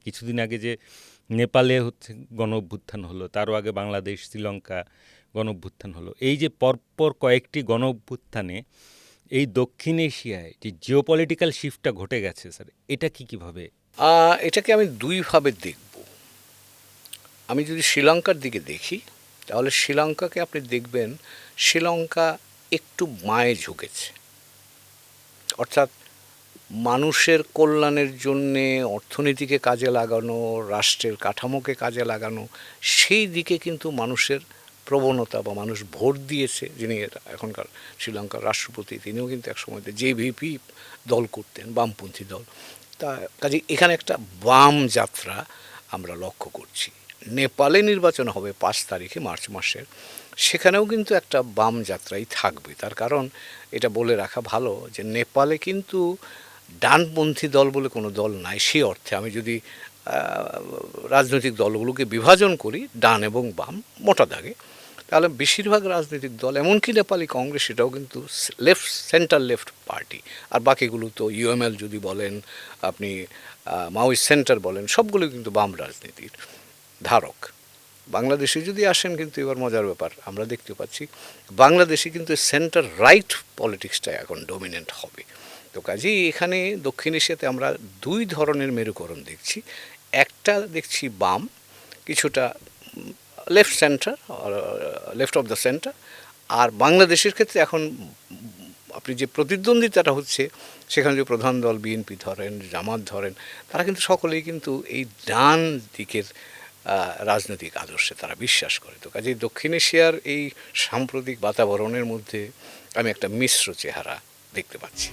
কিছুদিন আগে যে নেপালে হচ্ছে গণ অভ্যুত্থান হলো, তারও আগে বাংলাদেশ, শ্রীলঙ্কা গণ অভ্যুত্থান হলো। এই যে পরপর কয়েকটি গণ অভ্যুত্থানে এই দক্ষিণ এশিয়ায় যে জিওপলিটিক্যাল শিফটটা ঘটে গেছে স্যার, এটা কিভাবে? এটাকে আমি দুইভাবে দেখব। আমি যদি শ্রীলঙ্কার দিকে দেখি, তাহলে শ্রীলঙ্কাকে আপনি দেখবেন শ্রীলঙ্কা একটু বাঁয়ে ঝুঁকেছে, অর্থাৎ মানুষের কল্যাণের জন্যে অর্থনীতিকে কাজে লাগানো, রাষ্ট্রের কাঠামোকে কাজে লাগানো, সেই দিকে কিন্তু মানুষের প্রবণতা বা মানুষ ভোট দিয়েছে। যিনি এখনকার শ্রীলঙ্কার রাষ্ট্রপতি, তিনিও কিন্তু একসময় জেভিপি দল করতেন, বামপন্থী দল। তা কাজে এখানে একটা বাম যাত্রা আমরা লক্ষ্য করছি। নেপালে নির্বাচন হবে 5 তারিখে মার্চ মাসের, সেখানেও কিন্তু একটা বাম যাত্রাই থাকবে। তার কারণ এটা বলে রাখা ভালো যে নেপালে কিন্তু ডানপন্থী দল বলে কোনো দল নাই। সেই অর্থে আমি যদি রাজনৈতিক দলগুলোকে বিভাজন করি ডান এবং বাম মোটা দাগে, তাহলে বেশিরভাগ রাজনৈতিক দল, এমনকি নেপালি কংগ্রেস, সেটাও কিন্তু লেফট, সেন্টার লেফট পার্টি। আর বাকিগুলো তো ইউএমএল যদি বলেন, আপনি মাওয়িস্ট সেন্টার বলেন, সবগুলো কিন্তু বাম রাজনীতির ধারক। বাংলাদেশে যদি আসেন, কিন্তু এবার মজার ব্যাপার আমরা দেখতে পাচ্ছি বাংলাদেশে কিন্তু সেন্টার রাইট পলিটিক্সটা এখন ডমিনেন্ট হবে। তো কাজেই এখানে দক্ষিণ এশিয়াতে আমরা দুই ধরনের মেরুকরণ দেখছি। একটা দেখছি বাম, কিছুটা left centre, left of the centre. আর বাংলাদেশের ক্ষেত্রে এখন আপনি যে প্রতিদ্বন্দ্বিতাটা হচ্ছে, সেখানে যে প্রধান দল বিএনপি ধরেন, জামাত ধরেন, তারা কিন্তু সকলেই কিন্তু এই ডান দিকের রাজনৈতিক আদর্শে তারা বিশ্বাস করে। তো কাজেই দক্ষিণ এশিয়ার এই সাম্প্রতিক বাতাবরণের মধ্যে আমি একটা মিশ্র চেহারা দেখতে পাচ্ছি।